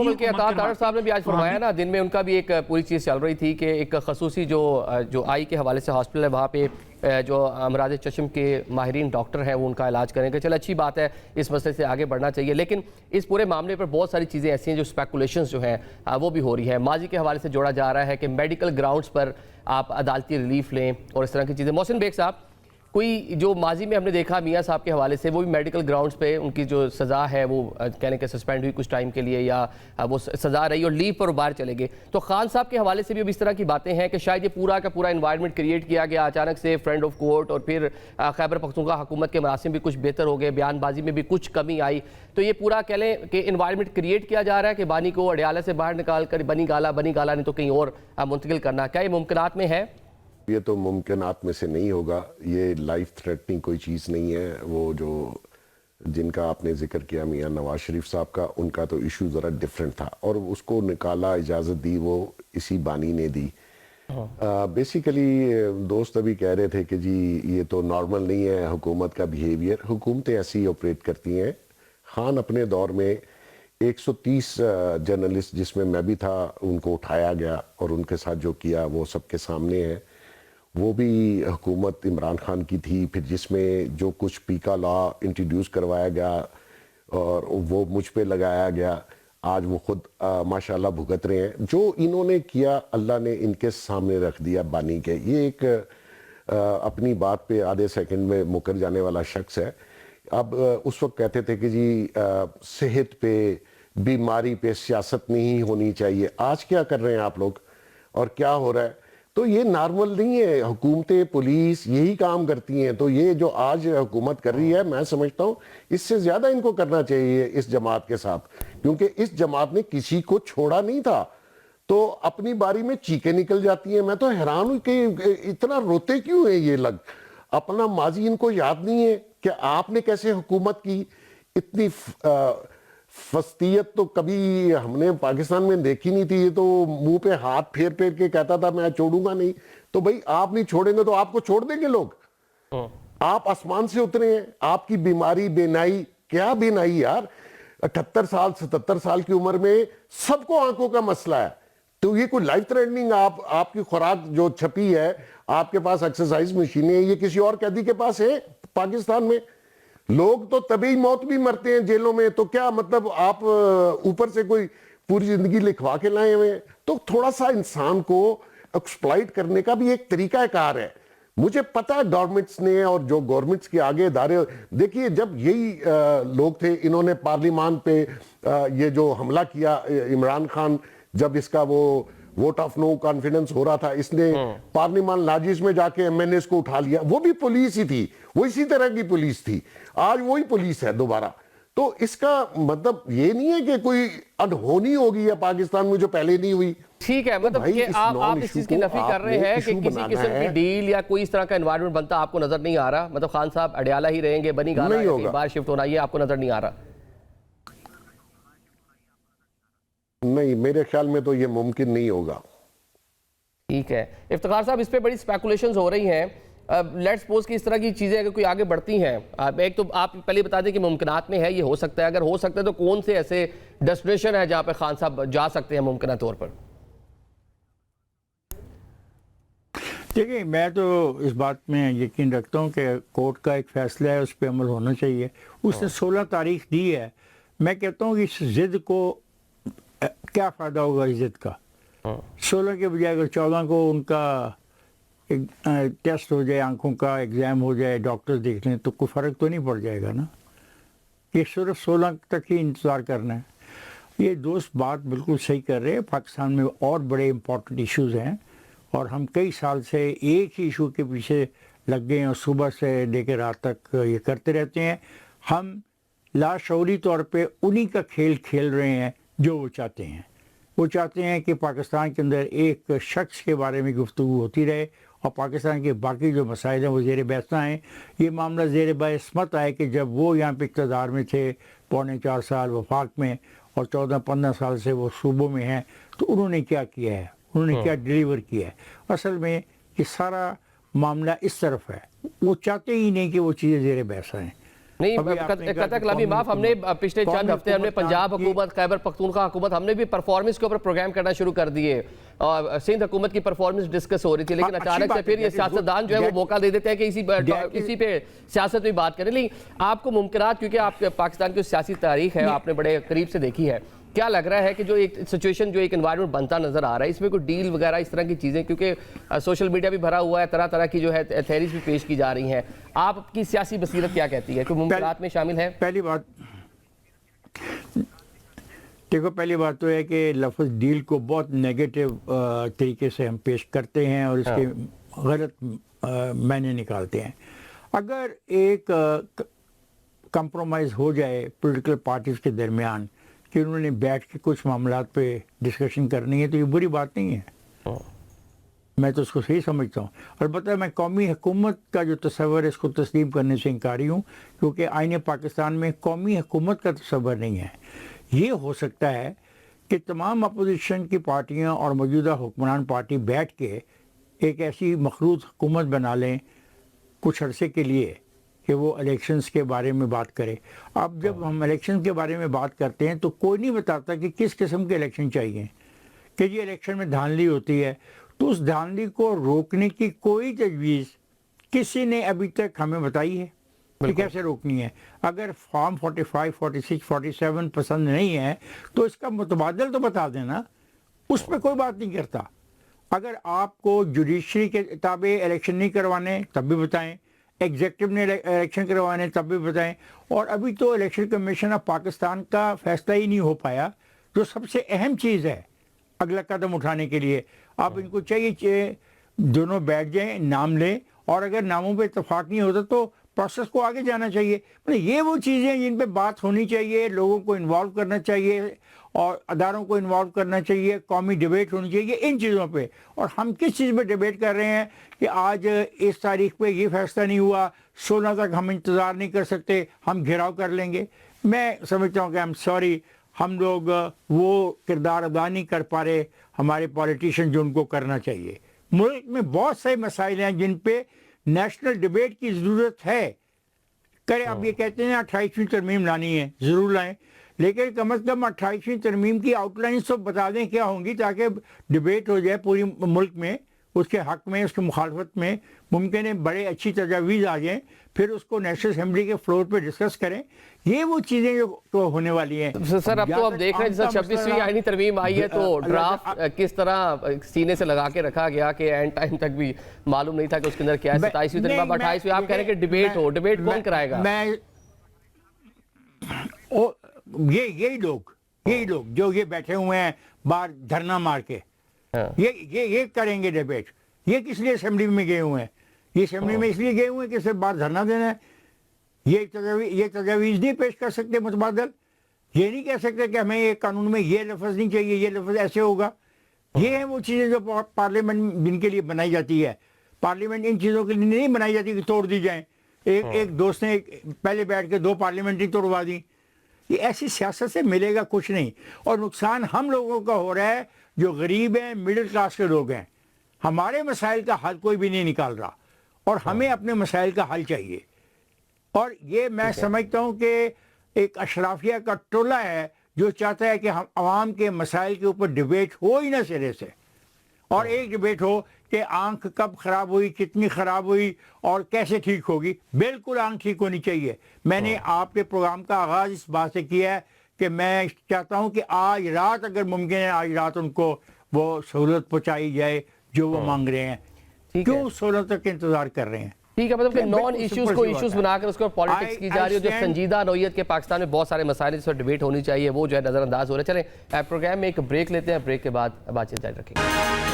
وہ بلکہ عطا طاہر صاحب نے بھی آج فرمایا نا، دن میں ان کا بھی ایک پوری چیز چل رہی تھی کہ ایک خصوصی جو آئی کے حوالے سے ہاسپٹل ہے وہاں پہ جو امراض چشم کے ماہرین ڈاکٹر ہیں وہ ان کا علاج کریں گے. چل اچھی بات ہے، اس مسئلے سے آگے بڑھنا چاہیے، لیکن اس پورے معاملے پر بہت ساری چیزیں ایسی ہیں جو اسپیکولیشنز جو ہیں وہ بھی ہو رہی ہیں. ماضی کے حوالے سے جوڑا جا رہا ہے کہ میڈیکل گراؤنڈز پر آپ عدالتی ریلیف لیں اور اس طرح کی چیزیں. محسن بیگ صاحب، کوئی جو ماضی میں ہم نے دیکھا میاں صاحب کے حوالے سے وہ بھی میڈیکل گراؤنڈز پہ ان کی جو سزا ہے وہ کہنے کہ سسپینڈ ہوئی کچھ ٹائم کے لیے یا وہ سزا رہی اور لیو پر باہر چلے گئے. تو خان صاحب کے حوالے سے بھی اب اس طرح کی باتیں ہیں کہ شاید یہ پورا کا پورا انوائرمنٹ کریٹ کیا گیا اچانک سے فرینڈ آف کورٹ، اور پھر خیبر پختونخوا حکومت کے مراسم بھی کچھ بہتر ہو گئے، بیان بازی میں بھی کچھ کمی آئی. تو یہ پورا کہہ لیں کہ انوائرمنٹ کریٹ کیا جا رہا ہے کہ بانی کو اڈیالہ سے باہر نکال کر بنی گالا نہیں تو کہیں اور منتقل کرنا. کیا یہ ممکنات میں ہے؟ یہ تو ممکنات میں سے نہیں ہوگا. یہ لائف تھریٹنگ کوئی چیز نہیں ہے. وہ جو جن کا آپ نے ذکر کیا میاں نواز شریف صاحب کا، ان کا تو ایشو ذرا ڈیفرنٹ تھا اور اس کو نکالا، اجازت دی وہ اسی بانی نے دی. بیسیکلی دوست ابھی کہہ رہے تھے کہ جی یہ تو نارمل نہیں ہے حکومت کا بیہیویئر. حکومتیں ایسی آپریٹ کرتی ہیں. خان اپنے دور میں 130 جرنلسٹ جس میں بھی تھا ان کو اٹھایا گیا اور ان کے ساتھ جو کیا وہ سب کے سامنے ہے. وہ بھی حکومت عمران خان کی تھی. پھر جس میں جو کچھ پیکا لا انٹروڈیوس کروایا گیا اور وہ مجھ پہ لگایا گیا، آج وہ خود ماشاءاللہ بھگت رہے ہیں. جو انہوں نے کیا اللہ نے ان کے سامنے رکھ دیا بانی کے. یہ ایک اپنی بات پہ آدھے سیکنڈ میں مکر جانے والا شخص ہے. اب اس وقت کہتے تھے کہ جی صحت پہ، بیماری پہ سیاست نہیں ہونی چاہیے. آج کیا کر رہے ہیں آپ لوگ اور کیا ہو رہا ہے؟ تو یہ نارمل نہیں ہے. حکومتیں، پولیس یہی کام کرتی ہیں. تو یہ جو آج حکومت کر رہی ہے، میں سمجھتا ہوں اس سے زیادہ ان کو کرنا چاہیے اس جماعت کے ساتھ، کیونکہ اس جماعت نے کسی کو چھوڑا نہیں تھا. تو اپنی باری میں چیخیں نکل جاتی ہیں. میں تو حیران ہوں کہ اتنا روتے کیوں ہیں یہ لگ. اپنا ماضی ان کو یاد نہیں ہے کہ آپ نے کیسے حکومت کی. اتنی فسطیت تو کبھی ہم نے پاکستان میں دیکھی نہیں تھی. یہ تو منہ پہ ہاتھ پھیر پھیر کے کہتا تھا میں چھوڑوں گا نہیں. تو بھئی آپ نہیں چھوڑیں گے تو آپ کو چھوڑ دیں گے لوگ؟ آپ آسمان سے اترے ہیں. آپ کی بیماری، بینائی، کیا بینائی یار. 78 سال 77 سال کی عمر میں سب کو آنکھوں کا مسئلہ ہے. تو یہ کوئی لائف تھریٹننگ آپ کی خوراک جو چھپی ہے، آپ کے پاس ایکسرسائز مشینیں ہیں، یہ کسی اور قیدی کے پاس ہے پاکستان میں؟ لوگ تو طبی موت بھی مرتے ہیں جیلوں میں. تو کیا مطلب آپ اوپر سے کوئی پوری زندگی لکھوا کے لائے ہوئے ہیں؟ تو تھوڑا سا انسان کو ایکسپلائٹ کرنے کا بھی ایک طریقہ کار ہے. مجھے پتا ہے گورنمنٹس نے اور جو گورنمنٹس کے آگے ادارے، دیکھیے جب یہی لوگ تھے انہوں نے پارلیمان پہ یہ جو حملہ کیا، عمران خان جب اس کا وہ ووٹ آف نو کانفیڈنس ہو رہا تھا، اس نے پارلیمان لاجز میں جا کے ایم این ایس کو اٹھا لیا. وہ بھی پولیس ہی تھی، وہ اسی طرح کی پولیس تھی. آج وہی پولیس ہے دوبارہ. تو اس کا مطلب یہ نہیں ہے کہ کوئی انہونی ہوگی ہے پاکستان میں جو پہلے نہیں ہوئی. ٹھیک ہے، مطلب کہ آپ اس چیز کی نفی کر رہے ہیں کہ کسی قسم کی ڈیل یا کوئی اس طرح کا انوائرمنٹ بنتا آپ کو نظر نہیں آ رہا؟ مطلب خان صاحب اڈیالہ ہی رہیں گے، بنی گالا یا کہیں باہر شفٹ ہونا، یہ آپ کو نظر نہیں آ رہا؟ نہیں، میرے خیال میں تو یہ ممکن نہیں ہوگا. ٹھیک ہے افتخار صاحب، اس پہ بڑی سپیکولیشنز ہو رہی ہیں. لیٹس سپوز کہ اس طرح کی چیزیں اگر کوئی آگے بڑھتی ہیں، ایک تو آپ پہلے بتا دیں کہ ممکنات میں ہے یہ ہو سکتا ہے. اگر ہو سکتا ہے تو کون سے ایسے ڈیسٹینیشن ہے جہاں پہ خان صاحب جا سکتے ہیں ممکنہ طور پر؟ دیکھیں، میں تو اس بات میں یقین رکھتا ہوں کہ کورٹ کا ایک فیصلہ ہے، اس پہ عمل ہونا چاہیے. اس نے 16 تاریخ دی ہے. میں کہتا ہوں کہ اس ضد کو کیا فائدہ ہوگا اس ضد کا؟ 16 کے بجائے اگر 14 کو ان کا ٹیسٹ ہو جائے، آنکھوں کا ایگزام ہو جائے، ڈاکٹر دیکھ لیں، تو کوئی فرق تو نہیں پڑ جائے گا نا. یہ صرف 16 تک ہی انتظار کرنا ہے. یہ دوست بات بالکل صحیح کر رہے ہیں. پاکستان میں اور بڑے امپورٹنٹ ایشوز ہیں اور ہم کئی سال سے ایک ہی ایشو کے پیچھے لگ گئے ہیں اور صبح سے لے کے رات تک یہ کرتے رہتے ہیں. ہم لاشعوری طور پہ انہی کا کھیل کھیل رہے ہیں جو وہ چاہتے ہیں. وہ چاہتے ہیں کہ پاکستان کے اندر ایک شخص کے بارے میں گفتگو ہوتی رہے اور پاکستان کے باقی جو مسائل ہیں وہ زیر بحث نہ آئیں. یہ معاملہ زیر بحث مت آئے کہ جب وہ یہاں پہ اقتدار میں تھے 4.25 سال وفاق میں اور 14-15 سال سے وہ صوبوں میں ہیں، تو انہوں نے کیا کیا ہے، انہوں نے کیا ڈیلیور کیا ہے. اصل میں یہ سارا معاملہ اس طرف ہے. وہ چاہتے ہی نہیں کہ وہ چیزیں زیر بحث آئیں. نہیں ابھی آپ نے کہا قطع کہ کلامی معاف، ہم نے پچھلے چند قومی ہفتے ہم نے حکومت پنجاب کی- حکومت، خیبر پختونخوا حکومت، ہم نے بھی پرفارمنس کے اوپر پروگرام کرنا شروع کر دیے اور سندھ حکومت کی پرفارمنس ڈسکس ہو رہی تھی، لیکن اچھی اچانک بات سے ہے، پھر یہ that is good. سیاستدان جو ہے وہ موقع دے دیتے ہیں کہ اسی پہ سیاست میں بات کریں. لیکن آپ کو ممکنات، کیونکہ آپ پاکستان کی سیاسی تاریخ ہے، آپ نے بڑے قریب سے دیکھی ہے، کیا لگ رہا ہے کہ جو ایک سچویشن، جو ایک انوائرمنٹ بنتا نظر آ رہا ہے، اس میں کوئی ڈیل وغیرہ اس طرح کی چیزیں، کیونکہ سوشل میڈیا بھی بھرا ہوا ہے، طرح طرح کی جو ہے تھیریز بھی پیش کی جا رہی ہیں، آپ کی سیاسی بصیرت کیا کہتی ہے؟ کوئی ممکنات میں شامل ہے؟ پہلی بات دیکھو، پہلی بات تو ہے کہ لفظ ڈیل کو بہت نیگیٹو طریقے سے ہم پیش کرتے ہیں اور اس کے غلط معنی نکالتے ہیں. اگر ایک کمپرومائز ہو جائے پولیٹیکل پارٹیز کے درمیان کہ انہوں نے بیٹھ کے کچھ معاملات پہ ڈسکشن کرنی ہے، تو یہ بری بات نہیں ہے. میں تو اس کو صحیح سمجھتا ہوں. البتہ میں قومی حکومت کا جو تصور ہے اس کو تسلیم کرنے سے انکاری ہوں، کیونکہ آئین پاکستان میں قومی حکومت کا تصور نہیں ہے. یہ ہو سکتا ہے کہ تمام اپوزیشن کی پارٹیاں اور موجودہ حکمران پارٹی بیٹھ کے ایک ایسی مخلوط حکومت بنا لیں کچھ عرصے کے لیے کہ وہ الیکشنز کے بارے میں بات کرے. اب جب ہم الیکشن کے بارے میں بات کرتے ہیں تو کوئی نہیں بتاتا کہ کس قسم کے الیکشن چاہیے. کہ یہ الیکشن میں دھاندلی ہوتی ہے تو اس دھاندلی کو روکنے کی کوئی تجویز کسی نے ابھی تک ہمیں بتائی ہے کہ کیسے روکنی ہے. اگر فارم 45, 46, 47 پسند نہیں ہے تو اس کا متبادل تو بتا دینا، اس پہ کوئی بات نہیں کرتا. اگر آپ کو جوڈیشری کے تابع الیکشن نہیں کروانے تب بھی بتائیں، ایگزیکٹو نے الیکشن کروانے تب بھی بتائیں. اور ابھی تو الیکشن کمیشن آف پاکستان کا فیصلہ ہی نہیں ہو پایا، جو سب سے اہم چیز ہے اگلا قدم اٹھانے کے لیے. آپ ان کو چاہیے دونوں بیٹھ جائیں، نام لیں، اور اگر ناموں پہ اتفاق نہیں ہوتا تو پروسیس کو آگے جانا چاہیے. یہ وہ چیزیں جن پہ بات ہونی چاہیے، لوگوں کو انوالو کرنا چاہیے اور اداروں کو انوالو کرنا چاہیے، قومی ڈیبیٹ ہونی چاہیے ان چیزوں پہ. اور ہم کس چیز پہ ڈیبیٹ کر رہے ہیں کہ آج اس تاریخ پہ یہ فیصلہ نہیں ہوا، 16 تک ہم انتظار نہیں کر سکتے، ہم گھیراؤ کر لیں گے. میں سمجھتا ہوں کہ I'm sorry، ہم لوگ وہ کردار ادا نہیں کر پا رہے ہمارے پولیٹیشین جو ان کو کرنا چاہیے. ملک میں بہت سے مسائل ہیں جن پہ نیشنل ڈیبیٹ کی ضرورت ہے. کرے اب یہ کہتے ہیں 28ویں ترمیم لانی ہے، ضرور لائیں، لیکن کم از کم 28ویں ترمیم کی آؤٹ لائنز تو بتا دیں کیا ہوں گی، تاکہ ڈیبیٹ ہو جائے پوری ملک میں، اس کے حق میں، اس کے مخالفت میں. ممکن ہے بڑے اچھی تجاویز آ جائیں، پھر اس کو نیشنل اسمبلی کے فلور پہ ڈسکس کریں. یہ وہ چیزیں جو ہونے والی ہیں. سر اب تو ہم دیکھ رہے ہیں جیسا 26ویں آئینی ترمیم آئی ہے تو ڈرافٹ کس طرح سینے سے لگا کے رکھا گیا کہ اینڈ ٹائم تک بھی معلوم نہیں تھا کہ اس کے اندر کیا ہے. 27ویں ترمیم 28ویں آپ کہہ رہے ہیں کہ ڈیبیٹ ہو، ڈیبیٹ کون کرائے گا؟ یہی لوگ جو یہ بیٹھے ہوئے ہیں باہر دھرنا مار کے، یہ کریں گے ڈیبیٹ. یہ کس لیے اسمبلی میں گئے ہوئے ہیں؟ یہ اسمبلی میں اس لیے گئے ہوئے ہیں کہ صرف باہر دھرنا دینا ہے. یہ تجاویز نہیں پیش کر سکتے متبادل. یہ نہیں کہہ سکتے کہ ہمیں یہ قانون میں یہ لفظ نہیں چاہیے، یہ لفظ ایسے ہوگا. یہ ہیں وہ چیزیں جو پارلیمنٹ جن کے لیے بنائی جاتی ہے. پارلیمنٹ ان چیزوں کے لیے نہیں بنائی جاتی کہ توڑ دی جائیں. ایک دوست نے پہلے بیٹھ کے 2 پارلیمنٹ ہی توڑوا دی. یہ ایسی سیاست سے ملے گا کچھ نہیں، اور نقصان ہم لوگوں کا ہو رہا ہے جو غریب ہیں، مڈل کلاس کے لوگ ہیں. ہمارے مسائل کا حل کوئی بھی نہیں نکال رہا، اور ہمیں اپنے مسائل کا حل چاہیے. اور یہ میں سمجھتا ہوں کہ ایک اشرافیہ کا ٹولہ ہے جو چاہتا ہے کہ ہم عوام کے مسائل کے اوپر ڈیبیٹ ہو ہی نہ سرے سے. اور ایک ڈیبیٹ ہو کہ آنکھ کب خراب ہوئی، کتنی خراب ہوئی اور کیسے ٹھیک ہوگی. بالکل آنکھ ٹھیک ہونی چاہیے. میں نے آپ کے پروگرام کا آغاز اس بات سے کیا ہے کہ میں چاہتا ہوں کہ آج رات اگر ممکن ہے آج رات ان کو وہ سہولت پہنچائی جائے جو وہ مانگ رہے ہیں. کیوں 16 تک انتظار کر رہے ہیں؟ ٹھیک ہے، مطلب کہ نان ایشوز کو ایشوز بنا کر اس کو پالیٹکس کی جا رہی ہے، جو سنجیدہ نوعیت کے پاکستان میں بہت سارے مسائل جس پر ڈیبیٹ ہونی چاہیے وہ جو ہے نظر انداز ہو رہے ہیں. چلیں پروگرام میں ایک بریک لیتے ہیں، بریک کے بعد بات چیت جاری رکھیں گے.